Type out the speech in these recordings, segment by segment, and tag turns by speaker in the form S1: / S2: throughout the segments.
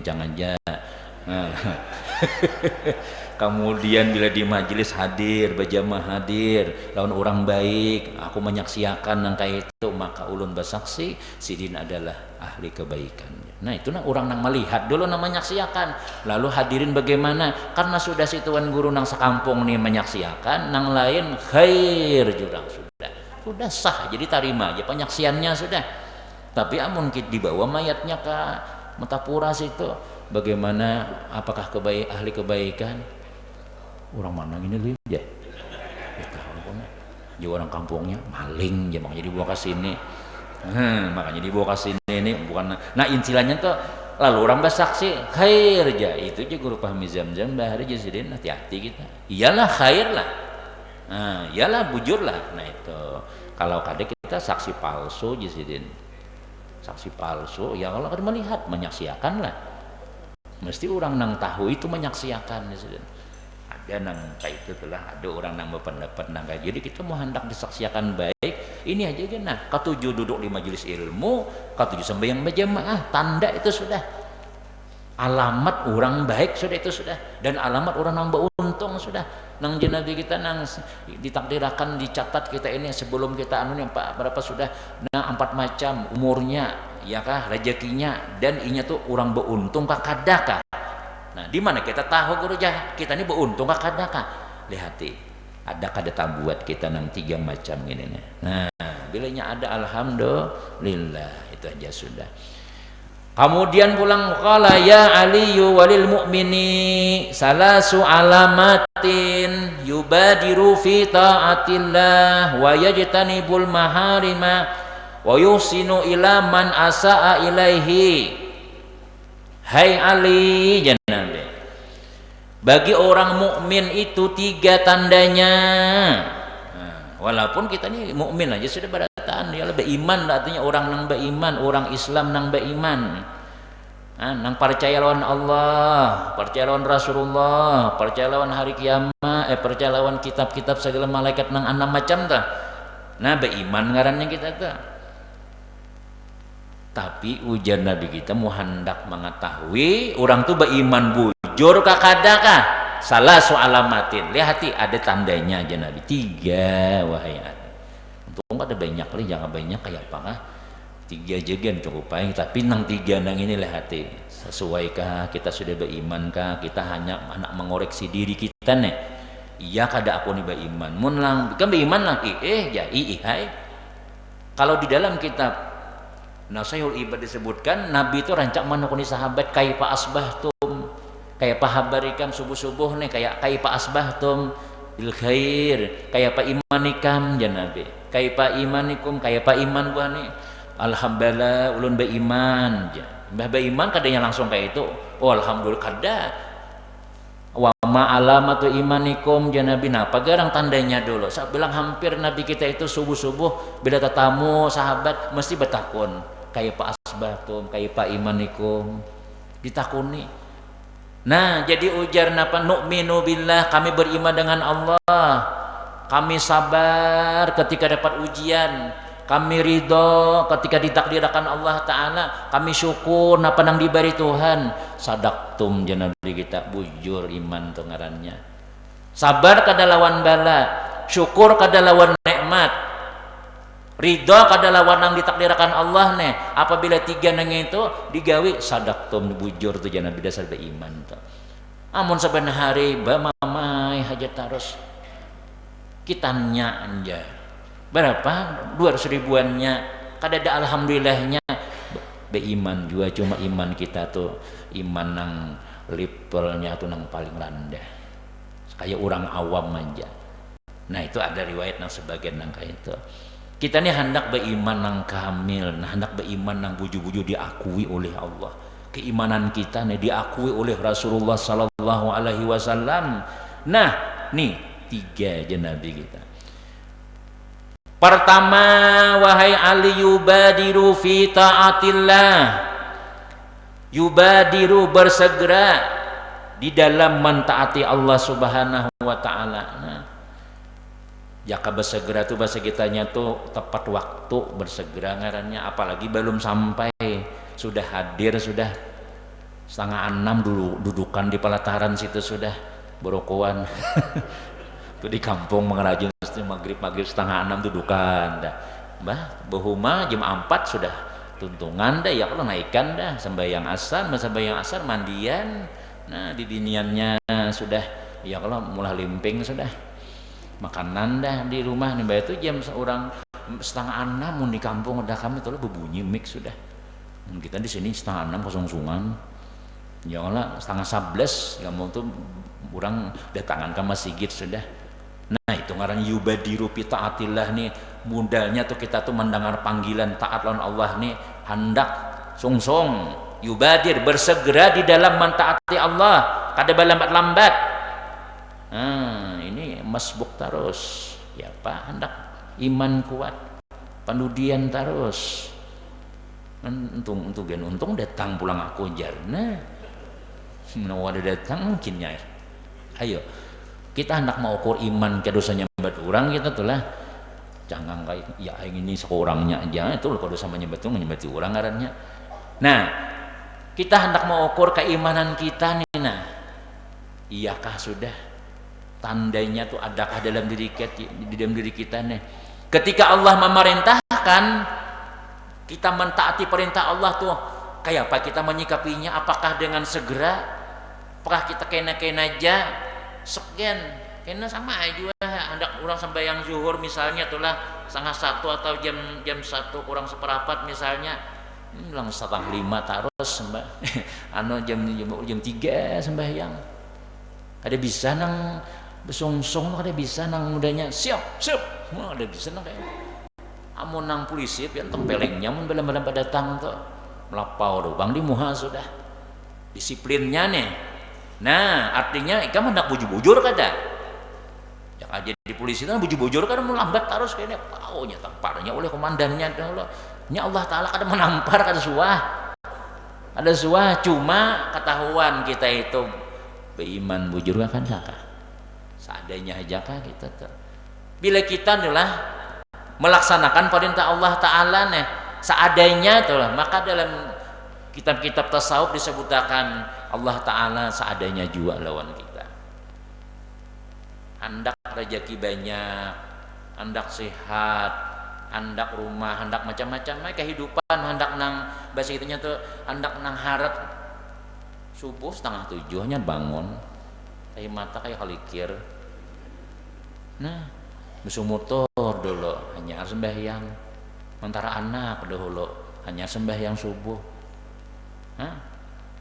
S1: kencang aja. Nah. Kemudian bila di majelis hadir, berjamaah hadir, lawan orang baik, aku menyaksikan nang kayak itu, maka ulun bersaksi sidin adalah ahli kebaikan. Nah itu nang orang nang melihat dulu nang menyaksikan, lalu hadirin bagaimana? Karena sudah si tuan guru nang sekampung nih menyaksikan, nang lain khair jurang sudah sah, jadi tarima aja penyaksiannya sudah. Tapi amun kita dibawa mayatnya ke Metapura situ, bagaimana? Apakah ahli kebaikan? Orang mana ini lihat ya? Dia orang kampungnya maling, makanya dibawa ke sini. Makanya dibawa ke sini ini bukan. Nah intilannya tuh lalu orang bersaksi khair aja, itu aja guru pahami Zamzam bahari jasidin, hati-hati kita. Iyalah khair lah. Nah, iyalah bujur lah. Nah itu kalau kadang kita saksi palsu jasidin. Saksi palsu ya kalau kada melihat menyaksikan lah. Mesti orang nang tahu itu menyaksikan jasidin. Ada nang kayak itu telah ada orang nang berpendapat nang kayak jadi kita mau hendak disaksikan baik ini aja kan. Nah ketujuh duduk di majelis ilmu, ketujuh sembahyang berjamaah, tanda itu sudah alamat orang baik sudah itu sudah, dan alamat orang nang beruntung sudah. Nang jenabi kita nang ditakdirkan dicatat kita ini sebelum kita anu Pak berapa sudah nah 4 macam umurnya ya kah rezekinya dan inya tuh orang beruntung kah kadakah. Nah di mana kita tahu guru jah kita ini beruntung kah kadakah? Lihati ada kada buat kita nang 3 macam ini nih. Nah bilanya ada alhamdulillah itu aja sudah. Kemudian pulang qala ya aliyu walil mu'mini salasu alamatin yubadiru fi ta'atillah wa yajtanibul maharima wa yusinu ila man asa'a ilaihi. Hai Ali jangan deh. Bagi orang mukmin itu 3 tandanya. Nah, walaupun kita ini mukmin aja sudah berataan ya beriman artinya orang nang beriman, orang Islam nang beriman. Nah, nang percaya lawan Allah, percaya lawan Rasulullah, percaya lawan hari kiamat, percaya lawan kitab-kitab segala malaikat nang 6 macam dah. Nah, beriman ngarannya kita tuh. Tapi ujar Nabi kita mau hendak mengetahui orang tuh beriman bujur kakadakah salah soalamatin lihati ada tandanya aja Nabi 3 wahai untung ada banyak kali jangan banyak kayak apa kah 3 jagan cukup baik tapi nang 3 nang ini lihati sesuaikah kita sudah berimankah kita hanya anak mengoreksi diri kita nih iya kada aku nih beriman mun lang kan beriman lang ya hai kalau di dalam kitab Nasihul Ibad disebutkan Nabi itu rancak menekuni sahabat kaifa asbahtum kayak pahabarikan subuh-subuh nih kayak kaifa asbahtum bil khair kaifa imanikam ya Nabi kaifa imanikum kaifa iman buah nih alhamdulillah ulun beriman ya mbah beriman kadanya langsung kayak itu oh alhamdulillah kada wa ma alamatu imanikum ya Nabi nah pagarang tandanya dulu saya bilang hampir Nabi kita itu subuh-subuh bila tetamu sahabat mesti bertakun kaifa asbahtum kaifa imanikum ditakuni. Nah jadi ujar napa nu'minu billah kami beriman dengan Allah kami sabar ketika dapat ujian kami ridho ketika ditakdirkan Allah Ta'ala kami syukur napa nang diberi Tuhan sadaqtum janabi kita bujur iman tu ngarannya sabar kada lawan bala syukur kada lawan nikmat ridho kada lawan nang ditakdirkan Allah nih apabila 3 nang itu digawi sadaqtum bujur tu jana bida sarba iman tu amun saben hari ba mamai hajat terus kitanya anja berapa 200 ribuannya kada ada alhamdulillahnya beiman juga cuma iman kita tuh iman nang levelnya tuh nang paling rendah kayak orang awam aja. Nah itu ada riwayat nang sebagian nang kayak itu kita ini hendak beriman nang kamil, hendak beriman nang buju-buju diakui oleh Allah. Keimanan kita nih diakui oleh Rasulullah sallallahu alaihi wasallam. Nah, nih 3 aja Nabi kita. Pertama, wahai Ali yubadiru fi ta'atillah. Yubadiru bersegera di dalam mentaati Allah Subhanahu wa taala. Nah, jaka bersegera tuh bahasa kitanya tuh tepat waktu bersegera ngarannya apalagi belum sampai sudah hadir sudah 5:30 dulu dudukan di pelataran situ sudah borokoan. Itu di kampung mengerajin maghrib 5:30 dudukan dah. Bah bahuma jam 4 sudah tuntungan dah ya kalau naikkan dah sembahyang asar mandian. Nah di diniannya sudah ya kalau mulai limping sudah makanan dah di rumah nih itu jam orang 5:30 di kampung udah kami tuh berbunyi mix sudah. Kita di sini 5:30 kosong-kosongan. Ya Allah 10:30 ya mau tuh orang datangan ke masjid sudah. Nah itu ngaran yubadiru fi taatillah nih modalnya tuh kita tuh mendengar panggilan taat lawan Allah nih hendak sungsong yubadir bersegera di dalam mentaati Allah kada lambat-lambat. Nah ini masbuk terus ya Pak hendak iman kuat pandudian terus untung datang pulang aku jarna ada datang mungkinnya ayo kita hendak mau ukur iman ke dosanya nyembat orang kita tuh lah jangan kayak ya ini seorangnya aja itu kalau dosa menyembat itu menyembati orang ngarannya. Nah kita hendak mau ukur keimanan kita nih nah iyakah sudah tandanya tuh adakah dalam diri kita nih ketika Allah memerintahkan kita mentaati perintah Allah tuh kayak apa kita menyikapinya apakah dengan segera apakah kita kena aja sekian kena sama aja hendak orang sembahyang zuhur misalnya itulah 1:30 atau jam 1 kurang seperempat misalnya bilang 4:30 terus sembah jam 3 sembahyang ada bisa nang besungsung ada bisa nang mudanya siap ada bisa nang kayak amun nang polisi yang tempelengnya mun bela-bela datang tuh melapau bang di muha sudah disiplinnya nih. Nah artinya ikam hendak bujur-bujur kada jak aja di polisi kan bujur-bujur kada mau lambat terus kayaknya tahu nya tamparnya oleh komandannya nya Allah Ta'ala kada menampar kada suah cuma ketahuan kita itu beriman bujur kan kah seadanya aja kah kita tuh bila kita adalah melaksanakan perintah Allah Ta'ala nih seadanya itulah maka dalam kitab-kitab tasawuf disebutkan Allah Ta'ala seadanya juga lawan kita hendak rezeki banyak hendak sehat hendak rumah hendak macam-macam kehidupan hendak nang bahasa itunya tuh hendak nang harap subuh 6:30 nya bangun kayak mata kayak kalikir nah musuh motor dulu hanya sembahyang antara anak dahulu hanya sembahyang subuh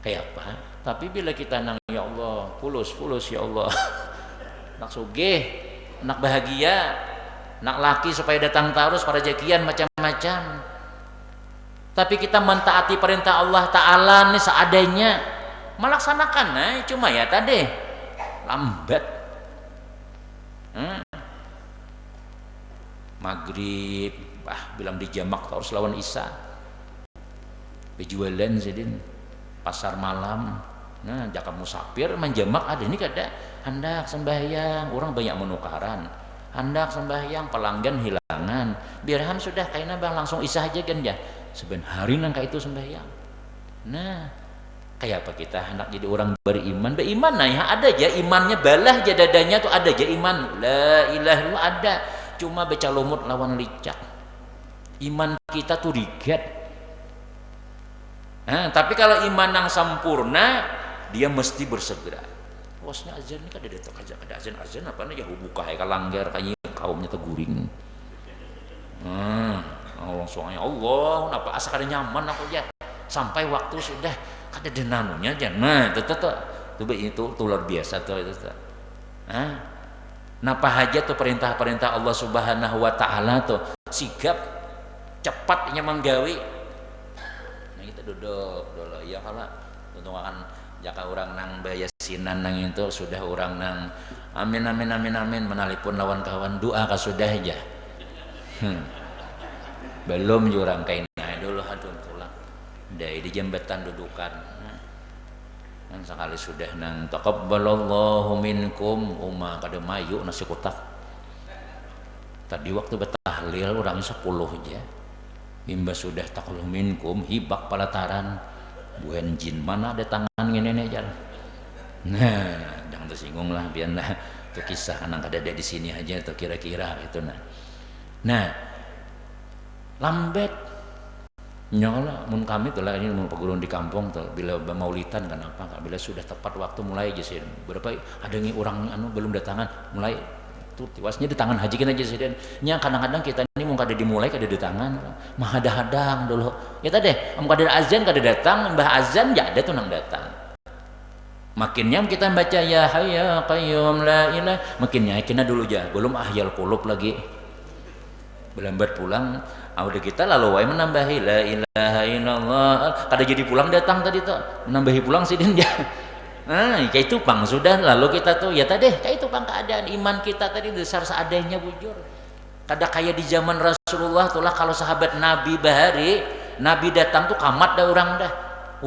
S1: kayak apa tapi bila kita nang ya Allah fulus ya Allah nak sugih nak bahagia nak laki supaya datang terus para rezekian macam-macam tapi kita mentaati perintah Allah Ta'ala nih seadanya melaksanakan cuma ya tadi lambat maghrib bilang di jamak terus lawan isya berjualan sedin pasar malam nah jaka musafir menjamak ada ini kada hendak sembahyang orang banyak menukaran hendak sembahyang pelanggan hilangan biarhan sudah kayaknya bang langsung isya aja kan ya sebenarnya hari nang kayak itu sembahyang nah kayak apa kita hendak jadi orang beriman nah ya ada aja imannya balah aja dadanya tuh ada aja iman la ilaha illallah ada cuma baca lumut lawan licak iman kita tuh rigat tapi kalau iman yang sempurna dia mesti bersegera bosnya azan ini kan ada azan apa nih ya buka kayak langgar kayak kaumnya teguring Allah suangnya Allah kenapa asa kada nyaman aku ya sampai waktu sudah kada denanunya aja nah itu luar biasa tuh itu napa aja tuh perintah-perintah Allah Subhanahu wa Ta'ala tuh sigap cepatnya menggawi nah kita duduk dulu ya kalau untuk akan jaka orang nang bayasinan nang itu sudah orang nang amin menalipun lawan kawan doa sudah aja belum jurang kain dulu hadun pulang dari di jembatan dudukan dan sekali sudah nang taqabbalallahu minkum kada mayu nasi kotak tadi waktu betahlil orang 10 aja mimba sudah taqabbal minkum hibak palataran bukan jin mana ada tangan ngene jar. Nah jangan tersinggung lah biarlah itu kisah anak ada di sini aja atau kira-kira itu nah lambat nyala mun kami tuh lah ini mun perguruan di kampung tuh bila maulidan kenapa bila sudah tepat waktu mulai aja sih berapa ada nih orang anu belum datangan mulai tuh tiwasnya di tangan haji kan aja sih dan nya kadang-kadang kita ini mau kada dimulai kada di tangan mah hadang dulu ya tadi am kada azan kada datang mbah azan ya ada tuh nang datang makinnya kita baca ya hayya qayyum la ilaha makinnya kena dulu aja belum ahyal qulub lagi belambat pulang udah kita lalu wae menambahi la ilaha illallah kada jadi pulang datang tadi tuh menambahi pulang sih dia kayak itu bang sudah lalu kita tuh ya tadi kayak itu bang keadaan iman kita tadi dasar seadanya bujur kada kayak di zaman Rasulullah tuh lah kalau sahabat Nabi bahari Nabi datang tuh kamat dah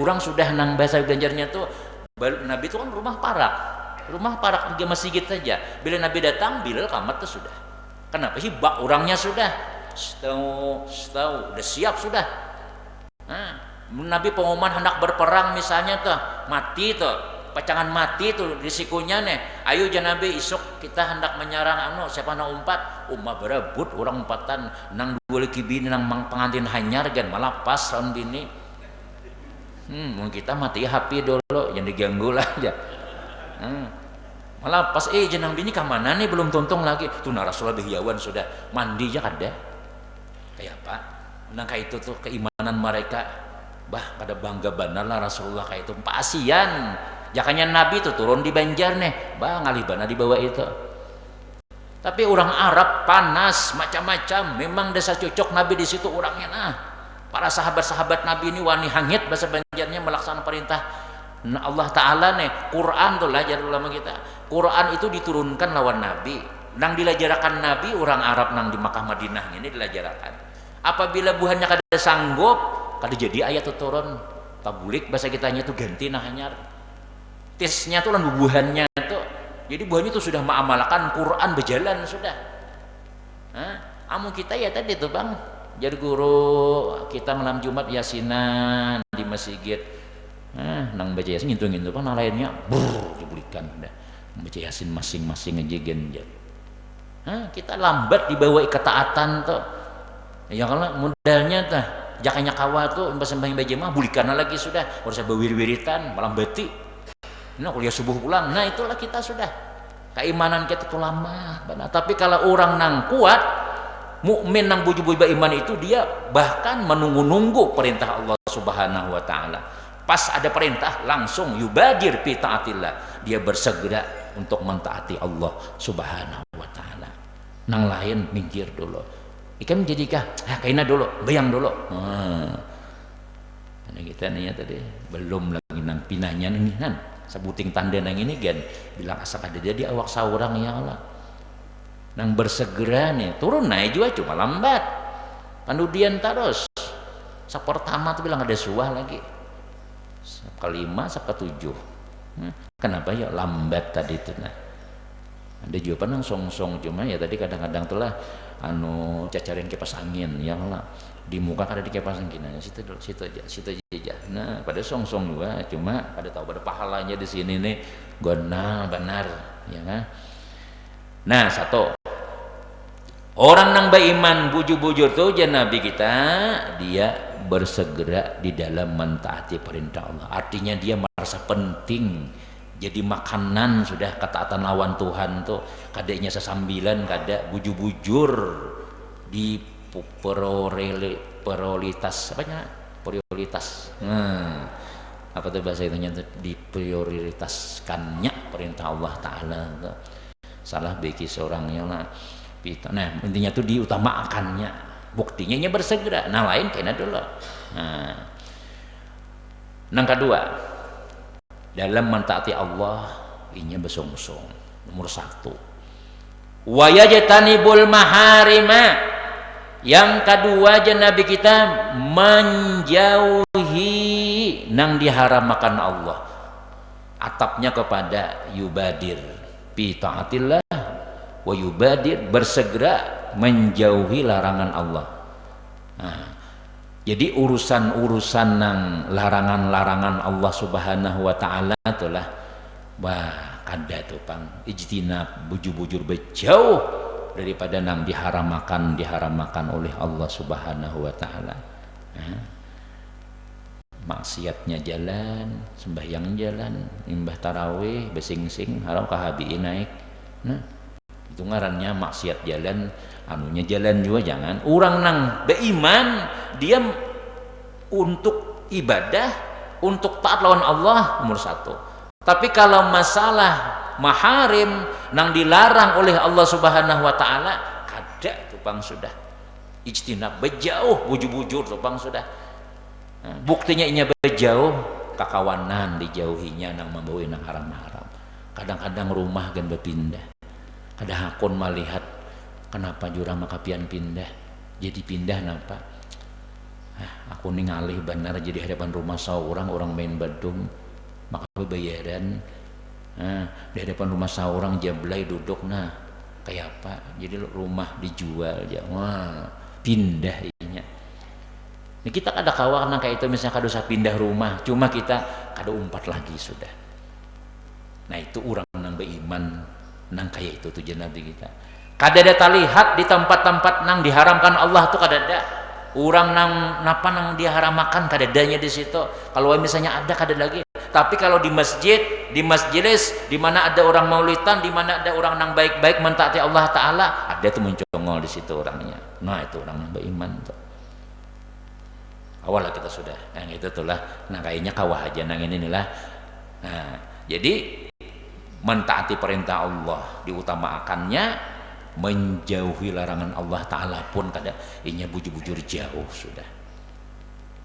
S1: orang sudah nang bahasa Banjarnya tuh Nabi itu kan rumah parak di masjid saja bila Nabi datang Bilal kamat tuh sudah kenapa sih bak orangnya sudah tahu udah siap sudah Nabi pengumuman hendak berperang misalnya tuh mati tuh pacangan mati tuh risikonya nih ayo jangan Nabi isuk kita hendak menyerang siapa nak umpat ummah berebut orang umpatan nang dua kibini nang pengantin hanyar gan malah pas lawan bini mungkin kita mati happy dulu yang diganggu lah aja malah pas jenang bini kemana nih belum tuntung lagi tuh Rasulullah bihiawan sudah mandi aja kada kayak apa nah kayak itu tuh keimanan mereka pada bangga benar lah Rasulullah kayak itu pasian jakanya Nabi tuh turun di Banjar nih ngalibana dibawa itu tapi orang Arab panas macam-macam memang desa cocok Nabi di situ orangnya para sahabat-sahabat Nabi ini wani hangit bahasa Banjarnya melaksanakan perintah Allah Ta'ala nih Quran tuh lah jadi ulama kita Quran itu diturunkan lawan Nabi nang dilajarakan Nabi orang Arab nang di Makkah Madinah ini dilajarakan apabila buhannya kada sanggup kada jadi ayat itu turun tabulik bahasa kitanya tuh ganti hanyar tesnya tuh lan buhannya tuh jadi buhannya tuh sudah mengamalkan Quran berjalan sudah amu kita ya tadi tuh bang jadi guru kita malam Jumat yasinan di masjid nang baca yasin ngintu kan lainnya dibulikan udah baca yasin masing-masing aja genjat kita lambat dibawa ketaatan tuh ya kalau modalnya tuh jakanya kawa tuh sembahing baca mah bulikan lagi sudah harus bawir-wiritan malam beti kuliah subuh pulang itulah kita sudah keimanan kita tuh lama benar tapi kalau orang nang kuat mukmin nang buju-buju iman itu dia bahkan menunggu-nunggu perintah Allah Subhanahu wa taala. Pas ada perintah langsung yubadir fi taatillah. Dia bersegera untuk mentaati Allah Subhanahu wa taala. Nang lain minggir dulu. Ikan menjadikah? Kaina dulu, bayang dulu. Nah kita nih tadi belum lagi nang pinanya nih kan. Sebuting tanda nang ini kan bilang asa kada jadi awak saurang ya Allah. Nang bersegera nih turun naik juga cuma lambat kemudian terus pertama tuh bilang ada suah lagi kelima ketujuh kenapa ya lambat tadi tuh ada juga nang song-song cuma ya tadi kadang-kadang telah cacarin kipas angin ya Allah di muka kada di kipas angin situ aja nah pada song-song juga cuma pada tahu pada pahalanya di sini nih gona benar ya kan. Nah satu orang nang beriman bujur-bujur tuh Nabi kita dia bersegera di dalam mentaati perintah Allah artinya dia merasa penting jadi makanan sudah ketaatan lawan Tuhan tuh kadeknya sesambilan kada bujur-bujur di prioritas apa tuh bahasa itunya diprioritaskannya perintah Allah Ta'ala tuh. Salah bagi seorangnya lah nah intinya tuh diutamakannya buktinya nya bersegera nah lain kena dulu nang kedua dalam mentaati Allah inya besong-besong nomor satu wa yajtanibul maharima yang kedua Nabi kita menjauhi nang diharamkan Allah atapnya kepada yubadir bi taatillah wa yubadir bersegera menjauhi larangan Allah Jadi urusan-urusan nang larangan-larangan Allah Subhanahu wa taala itulah wah kada tuh pang ijtinab bujur-bujur bejauh daripada nang diharamakan oleh Allah Subhanahu wa taala. Maksiatnya jalan, sembahyang jalan, imbah tarawih, besingsing, haram kahabi naik. Nah, itu ngarannya maksiat jalan, anunya jalan juga jangan. Orang nang beriman dia untuk ibadah, untuk taat lawan Allah nomor satu. Tapi kalau masalah maharim nang dilarang oleh Allah Subhanahu wa taala, kada tu pang sudah. Ijtinab bejauh bujur-bujur tu pang sudah. Nah, buktinya inya bejauh kakawanan dijauhinya nang membawa nang haram-haram. Kadang-kadang rumah gan berpindah. Kadang hakun melihat kenapa jurang makapian pindah. Jadi pindah napa? Aku ningali benar jadi hadapan rumah seorang orang main badung maka bayaran. Di hadapan rumah seorang jablay duduk kayak apa? Jadi rumah dijual ya. Wah, pindah inya. Nah, kita kada kawan kayak itu misalnya kada usah pindah rumah, cuma kita kada umpat lagi sudah. Nah itu orang nang beriman nang kayak itu tujuan Nabi kita. Kada ada terlihat di tempat-tempat nang diharamkan Allah tuh kada ada. Orang nang napa nang diharamakan kada adanya di situ. Kalau misalnya ada kada lagi. Tapi kalau di masjid, di masjilis, di mana ada orang maulidan, di mana ada orang nang baik-baik mentaati Allah Taala, ada tuh mencongol di situ orangnya. Nah itu orang nang beriman tuh. Awalnya kita sudah yang itu itulah kayaknya kawah aja nang inilah. Nah, jadi mentaati perintah Allah diutamakannya, menjauhi larangan Allah Ta'ala pun kada inya bujur-bujur jauh sudah.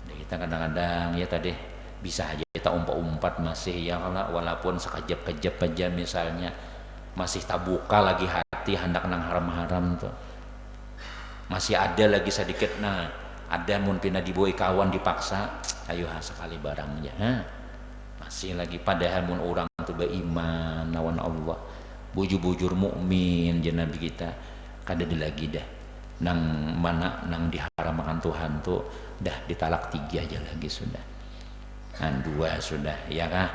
S1: Nah, kita kadang-kadang ya tadi bisa aja kita umpat-umpat masih ya walaupun sekejap-kejap aja misalnya masih tak buka lagi hati hendak nang haram-haram tuh masih ada lagi sedikit ada mun pina diboy kawan dipaksa ayo sekali barangnya masih lagi padahal mun orang tu beriman lawan Allah bujur-bujur mukmin je Nabi kita kada ada lagi dah nang mana nang diharamkan Tuhan tu dah ditalak 3 aja lagi sudah 2 sudah ya kah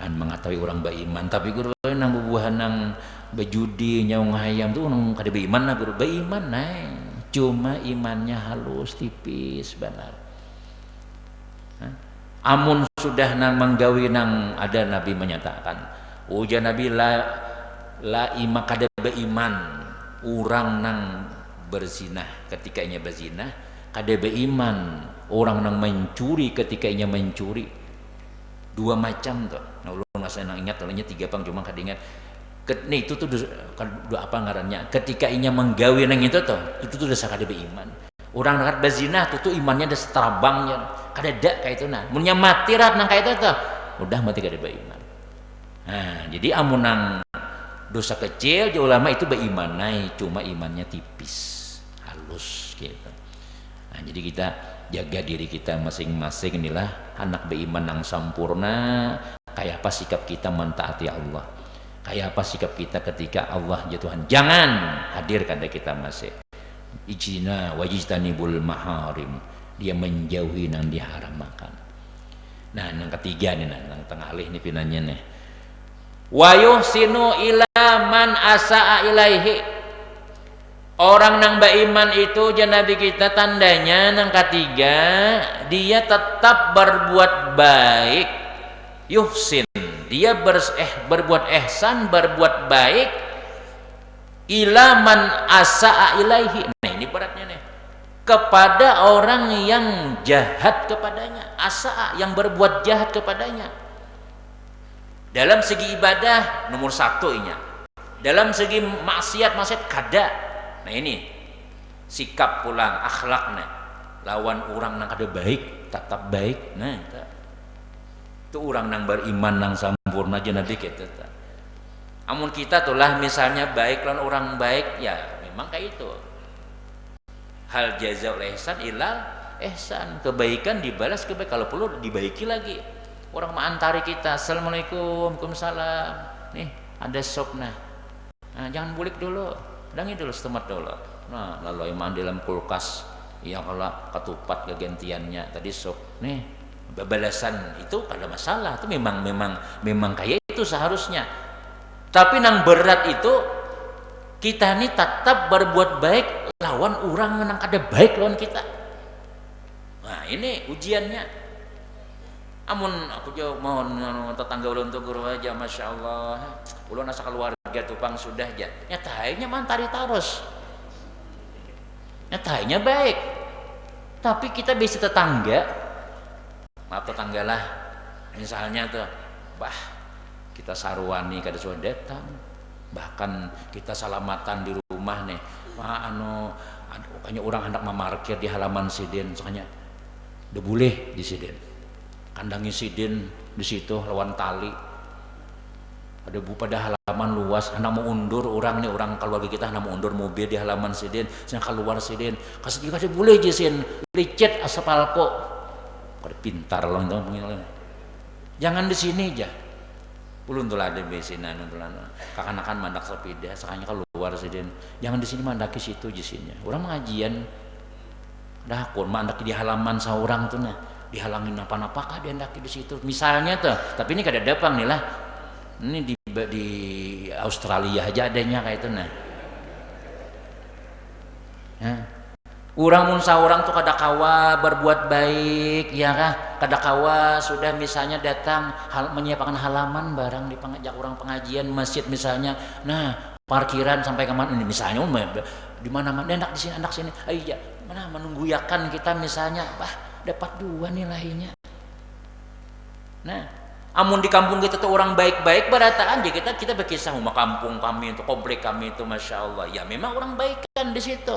S1: mengetahui orang beriman tapi guru nang bubuhan nang bejudi nyaung hayam tu nang kada beriman guru beriman cuma imannya halus tipis benar. Amun sudah nang menggawi nang ada Nabi menyatakan ujar Nabi la ima kada beriman orang nang berzinah ketika inya berzinah kada beriman orang nang mencuri ketika inya mencuri 2 macam tuh. Nah ulun masa nang ingat olehnya 3 pang cuma kada ingat. Nih itu tuh apa ngarannya ketika inya menggawi nang itu tuh dasar kada beriman orang dekat berzina tuh imannya udah seterabangnya kada ada kayak itu munnya mati rat nang kayak itu tuh udah mati kada beriman. Jadi amun nang dosa kecil je ulama itu beriman cuma imannya tipis halus gitu. Jadi kita jaga diri kita masing-masing inilah anak beriman nang sempurna kayak apa sikap kita mentaati Allah. Kayak apa sikap kita ketika Allah ya Tuhan jangan hadir kada kita masih ijina wajtanibul maharim dia menjauhi nang diharamkan. Nah yang ketiga nih nang tengah alih nih pinanya nih wa yuhsinu ila man asaa ilaihi orang nang beriman itu jan Nabi kita tandanya nang ketiga dia tetap berbuat baik yuhsin dia berbuat ihsan berbuat baik ilaman asaa ilaihi. Nah ini beratnya nih kepada orang yang jahat kepadanya asaa yang berbuat jahat kepadanya dalam segi ibadah nomor 1 inya dalam segi maksiat kada. Nah ini sikap pulang akhlaknya lawan orang nang kada baik tetap baik. Nah itu orang nang beriman nang sempurna aja Nabi kita. Amun kita tulah misalnya baik lawan orang baik ya memang kayak itu. Hal jazaul ihsan ilal ihsan kebaikan dibalas kebaikan kalau perlu dibaiki lagi. Orang mengantari kita assalamualaikum waalaikumsalam nih ada sop jangan bulik dulu dangi dulu setemat dulu lalu iman dalam kulkas ya kalau ketupat kegantiannya tadi sok nih balasan itu kada masalah, itu memang kayak itu seharusnya. Tapi nang berat itu kita nih tetap berbuat baik lawan orang nang kada baik lawan kita. Nah ini ujiannya. Amun aku jauh mohon tetangga ulun tuh guru aja, masya Allah, ulun asa keluarga tupang sudah aja nyatainya mantari taros, nyatainya baik, tapi kita bisa tetangga, maaf tetangga lah, misalnya tuh, bah kita saruani kada sudah datang, bahkan kita salamatan di rumah nih, wah kayaknya orang hendak memarkir di halaman siden, soalnya udah boleh di siden. Kandangi sidin di situ lawan tali, ada pada halaman luas, hendak mau undur orang nih, orang keluarga kita hendak mau undur mobil di halaman sidin, saya keluar sidin kasih juga ada boleh jisin licet aspalko, kada pintar loh itu, jangan di sini aja, ulun tuh ada besinan tulan, kakanakan mandak sepeda, sekanya keluar sidin, jangan di sini mandak ke situ jisinya, orang mengajian, dah kon mandak di halaman seorang tuh nah. Dihalangin apa-apa kah dia hendak di situ misalnya tuh, tapi ini kada dapang nih lah, ini di Australia aja adanya kayak itu nah. Orang mun saurang tuh kada kawa berbuat baik ya kah, kada kawa sudah misalnya datang menyiapkan halaman barang di pengajak orang pengajian masjid misalnya, nah parkiran sampai ke mana ini misalnya di mana-mana hendak di sini hendak sini, iya mana menungguyakan kita misalnya, bah dapat dua nilainya. Nah, amun di kampung kita tuh orang baik-baik berataan aja kita berkisah rumah kampung kami itu, komplek kami itu, masya Allah, ya memang orang baik kan di situ.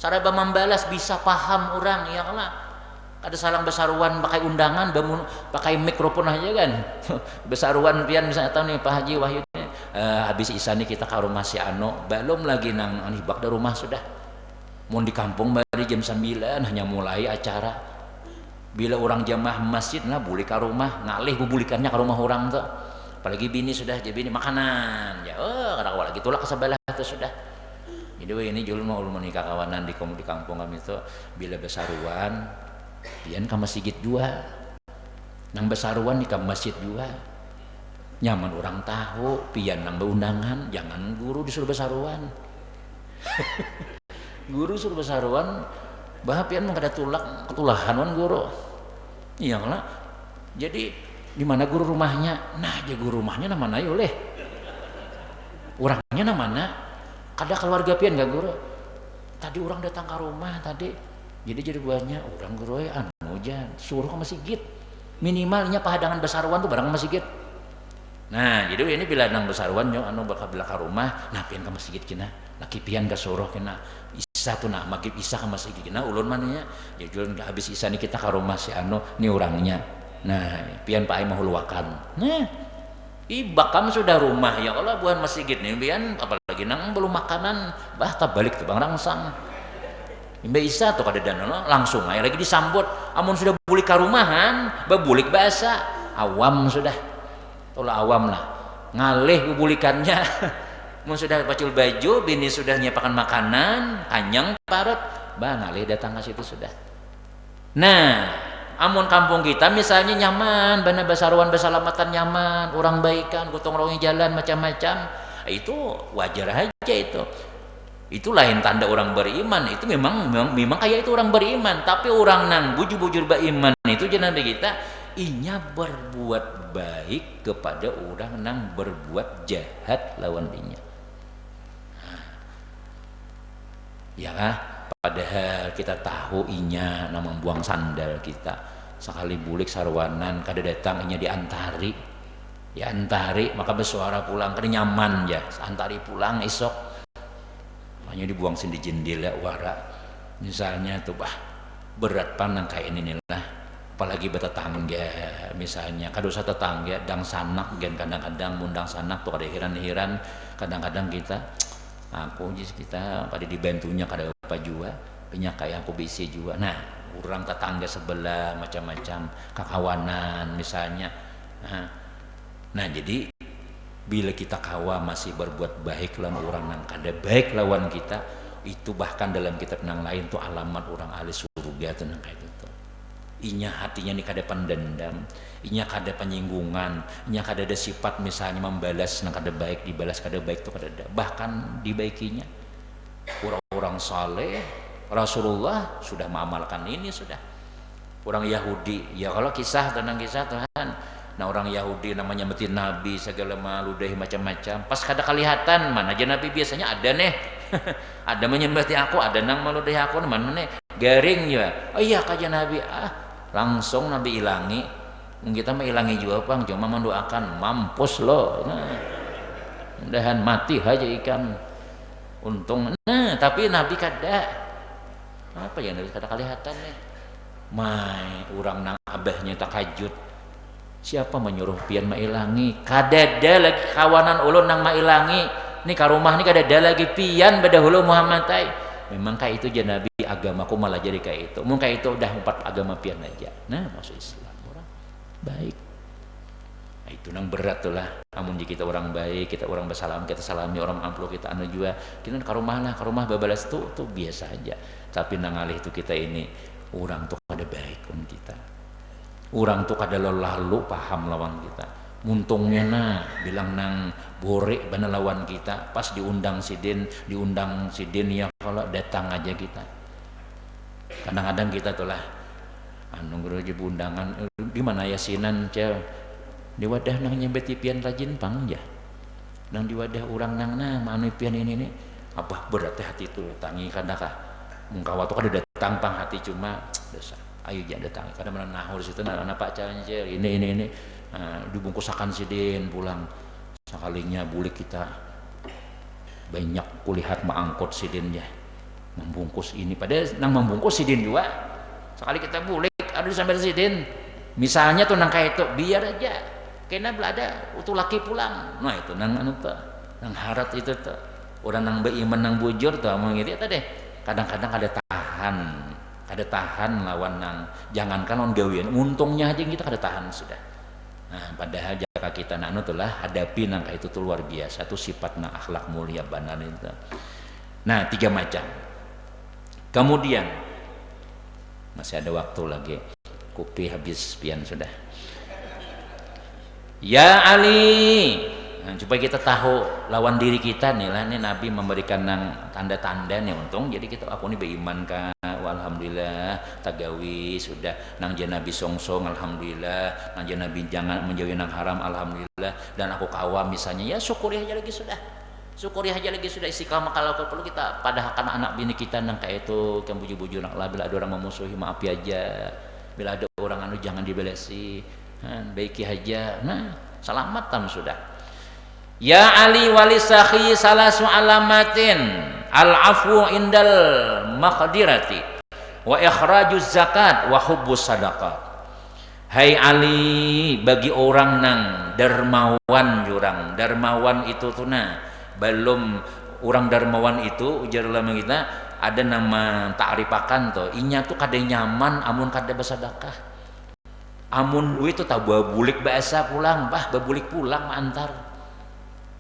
S1: Cara membalas bisa paham orang, ya lah. Ada salang besaruan pakai undangan, pakai mikrofon aja kan. Besaruan pian misalnya tahu nih Pak Haji Wahyu, habis isa nih kita ke rumah si Ano, belum lagi nang anibak dari rumah sudah. Mau di kampung dari jam 9 hanya mulai acara. Bila orang jamaah masjid lah boleh ke rumah, ngalih bubulikannya ke rumah orang tuh. Apalagi bini sudah jadi bini makanan. Ya kadang lagi itulah kesebelah tuh sudah. Jadi ini julun mau menikah kawanan di kampung kami itu bila besaruan pian ke masjid juga. Nang besaruan di masjid juga. Nyaman orang tahu pian nang beundangan, jangan guru disuruh besaruan. Guru suruh besaruan bah pian mengada ketulahan wan guru. Iya lah. Jadi di mana guru rumahnya? Nah, aja guru rumahnya namanya oleh. Orangnya namanya kada keluarga pian gak guru. Tadi orang datang ke rumah tadi. Jadi banyak orang guru anu aja suruh ke masjid. Minimalnya pahadangan besaruan tuh barang ke masjid. Nah, jadi ini bila nang besaruan yo anu bakal bila ke rumah, nah pian ke masjid kina. Laki pian ka suruh kina. Isa tuh nak maghrib isa ke masjid kina ulun mananya ya jual habis isa nih kita ke rumah si Ano nih orangnya, nah pian Pak Ai mahuluakan, nah ibakam sudah rumah ya Allah bukan masjid nih pian apalagi nang belum makanan bah balik tuh bang rangsang Mbak Isa tuh kada dana langsung aja lagi disambut, amun sudah bulik ke rumahan babulik bahasa awam sudah tolak awam lah ngalih bubulikannya. Mun sudah pacul baju, bini sudah nyiapkan makanan, kanyang parut, bah ngalih datang ke situ sudah. Nah, amun kampung kita misalnya nyaman, bana basaruan basalamatan nyaman, orang baikan, gotong royong jalan macam-macam, itu wajar aja itu. Itu lain tanda orang beriman, itu memang kayak itu orang beriman, tapi orang nang bujur-bujur beriman itu jangan kita inya berbuat baik kepada orang nang berbuat jahat lawan dinya. Ya kan? Padahal kita tahu inya nama buang sandal kita sekali bulik sarwanan kada datang inya diantari maka bersuara pulang kada nyaman ya antari pulang esok hanya dibuang sini jendela wara misalnya tuh bah berat panang kayak ini lah apalagi bertetangga misalnya kada usah tetangga dang sanak gen kadang-kadang mundang sanak tuh kada heran-heran kadang-kadang kita aku jis kita pada dibantunya kada apa jua punya kayak aku bisi juga. Nah orang tetangga sebelah macam-macam kakawanan misalnya. Nah jadi bila kita kawa masih berbuat baik lawan orang yang kada baik lawan kita, Itu bahkan dalam kitab yang lain tuh alamat orang ahli surga tenang kayak itu. Inya hatinya nih kada pendendam, inya kada penyinggungan, inya kada ada sifat misalnya membalas nang kada baik dibalas kada baik tuh kada ada. Bahkan dibaikinya. Orang-orang saleh Rasulullah sudah mengamalkan ini sudah. Orang Yahudi, ya kalau kisah tentang kisah Tuhan. Nah orang Yahudi namanya mati Nabi segala maludahi macam-macam. Pas kada kelihatan mana aja Nabi biasanya ada nih. Ada menyembati aku, ada nang maludahi aku mana nih garing ya. Oh iya kajian Nabi langsung Nabi ilangi. Kita mah ilangi juga Bang, cuma mendoakan mampus lo. Nah, mudahan mati aja ikan. Untung. Nah tapi Nabi kada. Apa ya Nabi kada kelihatan nih. Mai orang nang abahnya takajud. Siapa menyuruh pian mailangi? Kadada lagi kawanan ulun nang mailangi. Nih ka rumah nih kadada lagi pian badahulu Muhammad tai. Memang kayak itu aja Nabi agamaku malah jadi kayak itu. Mungkin kayak itu udah 4 agama pian aja. Nah masuk Islam orang baik. Nah, itu nang berat tuh lah. Amun jika kita orang baik, kita orang bersalam, kita salami orang amplop kita anu juga. Kita ka rumah lah, ka rumah babalas tuh biasa aja. Tapi nang alih itu kita ini orang tuh kada baik pun kita. Orang tuh kada lalu paham lawan kita. Muntungnya nah bilang nang borek bana lawan kita pas diundang sidin ya kalau datang aja kita. Kadang-kadang kita tuh lah anu geroje undangan di mana yasinan cel di wadah nang nyembeti pian rajin pang ya. Nang di wadah urang nang nah anu pian ini apa berat hati tuh tangi kadakah mungkawa tuh kada datang pang hati cuma dosa. Ayo jangan datang karena mana nahur situ nah pak caranya cel ini dibungkusakan sidin pulang sekalinya bulik kita banyak kulihat maangkot sidinnya membungkus ini pada nang membungkus sidin juga sekali kita bulik aduh sampai sidin misalnya tuh nang kayak itu biar aja kena belada utuh laki pulang nah itu nang anu tuh nang harat itu tuh orang nang beiman nang bujur tuh mau gitu tadi kadang-kadang ada tahan lawan nang jangankan lawan gawian untungnya aja kita kada tahan sudah. Nah, padahal jika kita nak tulah hadapi nang itu tuh luar biasa tuh sifat nang akhlak mulia banar itu. Nah 3 macam. Kemudian masih ada waktu lagi. Kopi habis pian sudah. Ya Ali, nah, supaya kita tahu lawan diri kita nih lah nih Nabi memberikan nang tanda-tanda nih untung jadi kita aku nih beriman kan. Alhamdulillah tagawi sudah nang jan Nabi songsong alhamdulillah nang jan Nabi jangan menjauhi nang haram alhamdulillah dan aku kawam misalnya ya syukuri aja lagi sudah istiqamah kalau perlu kita pada anak bini kita nang kayak itu kan buju-buju nak lah bila ada orang memusuhi maafi aja bila ada orang anu jangan dibelesi baiki aja nah selamatan sudah. Ya Ali wali sakhi salasu alamatin al-afu indal maqdirati wa ikhrajuz zakat wa hubbus sadaqah. Hai Ali bagi orang nang dermawan jurang dermawan itu tuh nah belum orang dermawan itu ujar ulama kita ada nama ta'rifakan tuh inya tuh kada nyaman amun kada bersedekah amun itu tak babulik bahasa pulang babulik pulang antar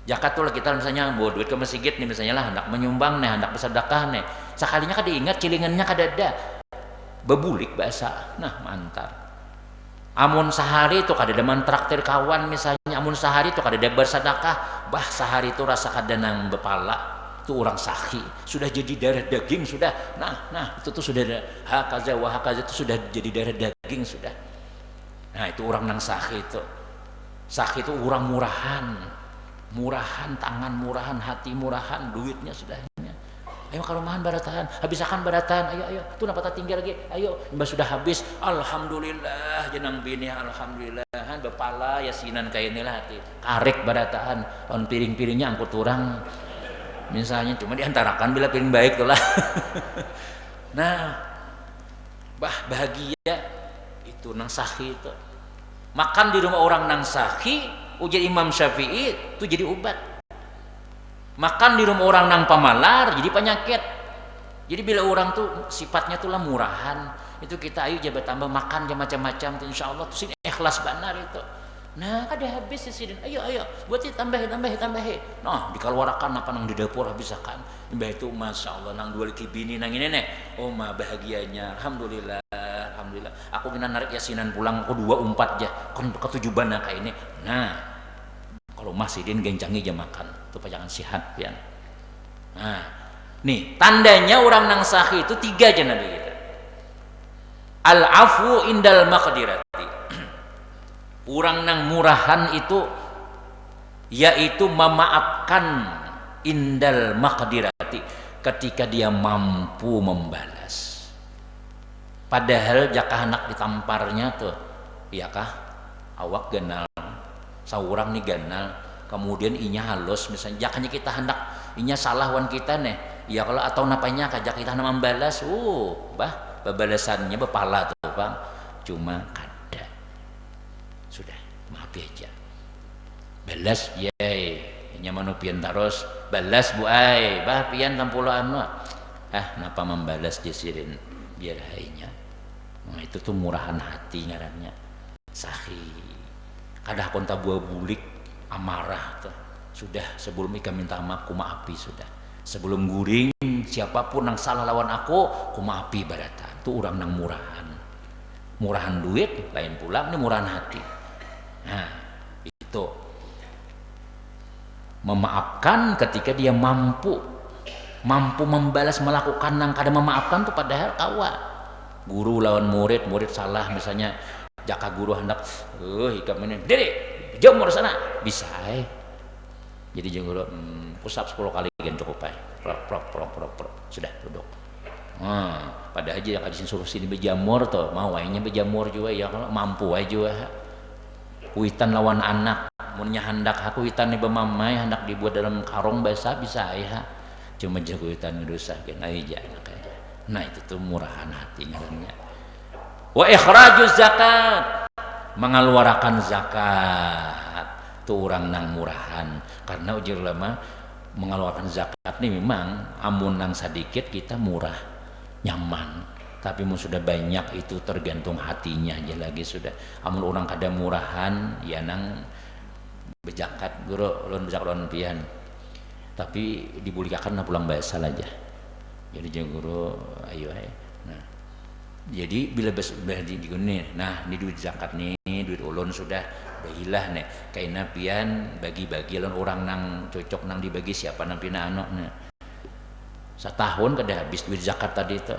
S1: zakat tuh kita misalnya bawa duit ke masjid nih misalnya lah hendak menyumbang nih hendak bersedekah nih sekalinya kada ingat cilingannya kada ada bebulik bahasa nah mantar amun sehari itu kada ada mantraktir kawan misalnya amun sehari itu kada ada bersedekah sehari itu rasa kada nang bepala tuh orang sakhi sudah jadi darah daging sudah nah itu tuh sudah ada hakaza wa hakaza itu sudah jadi darah daging sudah nah itu orang nang sakhi itu orang murahan tangan murahan hati murahan duitnya sudahnya ayo kalau mahan baratan habisakan baratan ayo tuh napa tinggal lagi ayo mbak sudah habis alhamdulillah jenang bini alhamdulillah bepala yasinan kayak inilah hati karek barataan on piring-piringnya angkut orang misalnya cuma diantarakan bila piring baik tuh lah nah bahagia itu nang sakhi itu makan di rumah orang nang sakhi ujar Imam Syafi'i itu jadi obat makan di rumah orang nang pamalar jadi penyakit jadi bila orang tuh sifatnya tuh lah murahan itu kita ayo jabat tambah makan macam-macam insya Allah tuh sini ikhlas benar itu Nah kada habis ya sidin, ayo buat tambahi. Nah dikeluarkan apa nang di dapur habisakan. Mbah itu masya Allah nang dua laki bini nang ini nih, oh mah bahagianya, alhamdulillah. Aku kena narik yasinan pulang, aku 24 aja, kon ketujuban kayak ini. Nah kalau Mas Sidin gencangi aja makan, itu pajangan sihat pian. Nah nih tandanya orang nang sahih itu 3 aja Nabi kita. Al-afu indal maqdirati. Orang nang murahan itu yaitu memaafkan indal maqdirati, ketika dia mampu membalas. Padahal jaka anak ditamparnya tuh, iya kah? Awak ganal, saurang nih ganal, kemudian inya halus, misalnya jakanya kita hendak inya salah wan kita nih, ya kalau atau napanya kajak kita nama membalas, balasannya bepala tuh bang, cuma kada, sudah maaf aja, balas yai, nyaman pian taros, balas bu ay, bah pian kampulo anu, napa membalas jesirin biar hainya, nah itu tuh murahan hati ngarannya, sahih, kadah konta buah bulik, amarah tuh, sudah sebelum ika minta maaf kumaapi sudah, sebelum guring siapapun yang salah lawan aku kumaapi barata, tuh orang nang murahan duit lain pulang ini murahan hati. Nah itu memaafkan ketika dia mampu membalas, melakukan nang kada memaafkan tuh padahal kawa guru lawan murid salah misalnya, jaka guru hendak hikam ini diri jemur sana bisa jadi guru pusap 10 kali kan cukup prok sudah duduk. Pada aja yang kajian suruh sini bejamur tuh mau wainya bejamur juga ya, kalau mampu aja juga kuitan lawan anak munnya hendak kuitan nih bemamai hendak dibuat dalam karung basah bisa ya, cuma jagoitan dosa kan aja anak aja. Nah itu tuh murahan hati namanya. Wa ikhrajuz zakat, mengeluarkan zakat tuh orang nang murahan, karena ujar lama mengeluarkan zakat nih memang amun nang sedikit kita murah nyaman, tapi mun sudah banyak itu tergantung hatinya aja lagi sudah. Amun orang kada murahan ya nang bejakat guru ulun bejakat ulun pian, tapi dibulikakan na pulang basal aja. Jadi jangan guru ayo nah jadi bila diguni, nah ini duit zakat nih, duit ulun sudah bahilah nih kaina pian bagi-bagi lawan orang nang cocok nang dibagi siapa nang pina anak nih setahun kada habis duit zakat tadi itu.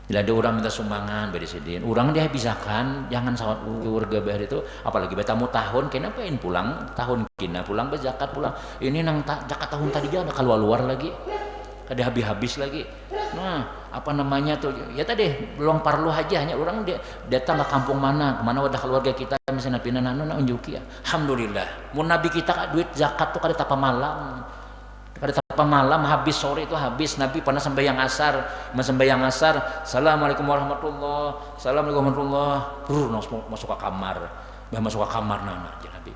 S1: Bila ada orang minta sumbangan beri sidin, orang dia habisakan, jangan sawat warga bahar itu, apalagi bertamu tahun, kenapa in pulang tahun kina pulang berzakat pulang, ini nang zakat tahun tadi aja ada keluar lagi, kada habis lagi. Nah apa namanya tuh ya tadi belum parlu aja, hanya orang dia datang ke kampung mana wadah keluarga kita misalnya pinan anu na unjuki ya, alhamdulillah mun nabi kita duit zakat tuh kada tapa malam, habis sore itu habis. Nabi pernah sembahyang asar, assalamualaikum warahmatullah, masuk ke kamar, masuk ke kamar nana Nabi.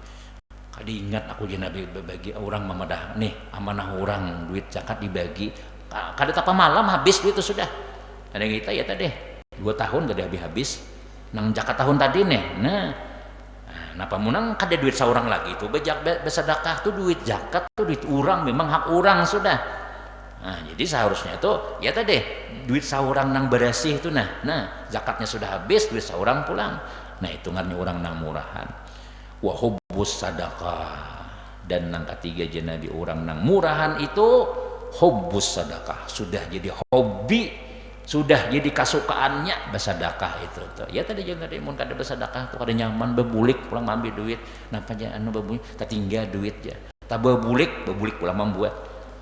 S1: Kadi ingat aku je Nabi bagi orang mamadah nih amanah orang duit zakat dibagi, kada tapa malam habis duit itu sudah. Ada kita ya tadi 2 tahun kada habis nang zakat tahun tadi nih. Napa munang kada duit seorang lagi itu bersedekah tuh duit zakat tuh duit orang, memang hak orang sudah. Nah jadi seharusnya itu ya tadi duit seorang nang berasih itu nah zakatnya sudah habis duit seorang pulang. Nah hitungannya orang nang murahan. Wa hubbus sadaqah, dan nang ketiga je Nabi orang nang murahan itu hubbus sadaqah, sudah jadi hobi, sudah jadi kesukaannya bersedekah itu tuh. Ya tadi jangan tadi mun kada bersedekah tuh kada nyaman bebulik pulang ambil duit. Napa aja anu bebulik tertinggal duit ya. Tak bebulik pulang membuat.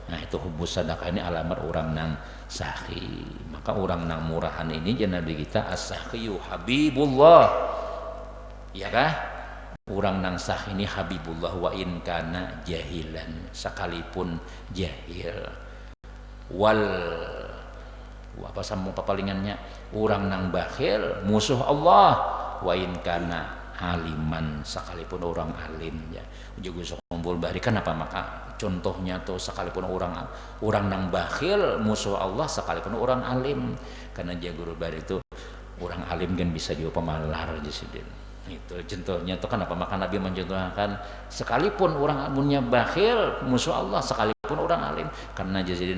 S1: Nah itu hubbus sedekah ini alamat orang nang sahih. Maka orang nang murahan ini jangan Nabi kita as-sahih habibullah. Ya kah? Orang nang sahih ini habibullah wa in kana jahilan, sekalipun jahil. Apa sambung papalingannya, orang nang bakhil musuh Allah, wa in kana aliman, sekalipun orang alim ya. Juga sombol bahari kenapa maka contohnya tuh sekalipun orang nang bakhil musuh Allah, sekalipun orang alim, karena dia guru bahari itu orang alim kan bisa diupamalar di sini. Itu contohnya tuh kenapa maka Nabi mencontohkan sekalipun orang amunnya bakhil musuh Allah, sekalipun orang alim, karena jadi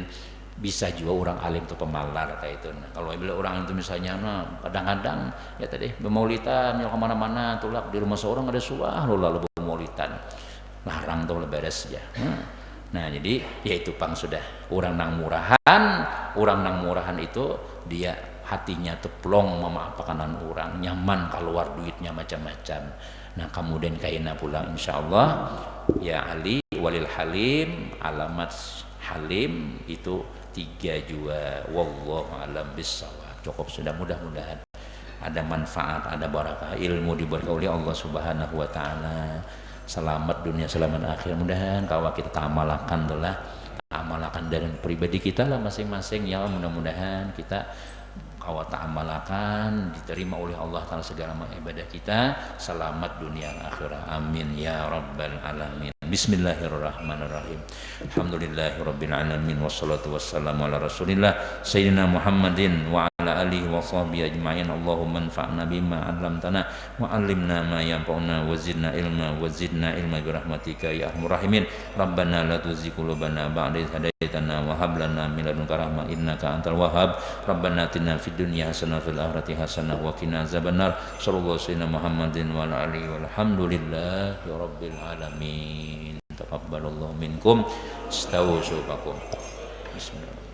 S1: bisa juga orang alim tuh pemalar kayak itu. Nah, kalau bila orang itu misalnya kadang-kadang ya tadi bermaulitan ya kemana-mana tulak di rumah seorang ada suah lalu bermaulitan larang tuh beres ya. Nah jadi yaitu pang sudah orang nang murahan itu dia hatinya teplong memaafkan orang, nyaman keluar duitnya macam-macam. Nah kemudian kaina pulang insyaallah ya Ali walil halim, alamat halim itu 3 jua. Wallahu a'lam bissawab. Cukup sudah, mudah-mudahan ada manfaat, ada barakah ilmu diberkahi oleh Allah Subhanahu wa taala. Selamat dunia, selamat akhir. Mudah-mudahan kalau kita amalkan adalah amalkan dari pribadi kita lah masing-masing ya, mudah-mudahan kita kawat ta'amalakan diterima oleh Allah Ta'ala segala ibadah kita, selamat dunia akhirat, amin ya rabbal alamin. Bismillahirrahmanirrahim. Alhamdulillahirabbil alamin wassalatu wassalamu ala rasulillah sayyidina Muhammadin wa ala alihi wa sahbihi ajma'in. Allahumma anfa'na bima 'allamtana wa 'allimna ma yanfa'una wa zidna ilma bi rahmatika ya arhamar rahimin. Rabbana la tuzigh qulubana ba'da idh hadaitana wa hab lana min ladunka rahmah innaka antal wahhab. Rabbana atina fid dunya hasanah fil akhirati hasanah wa qina azabannar. Sallallahu alaihi Muhammadin wa ala alihi walhamdulillahi rabbil alamin. Taqabbalallahu minkum, istausu bakum. Bismillah.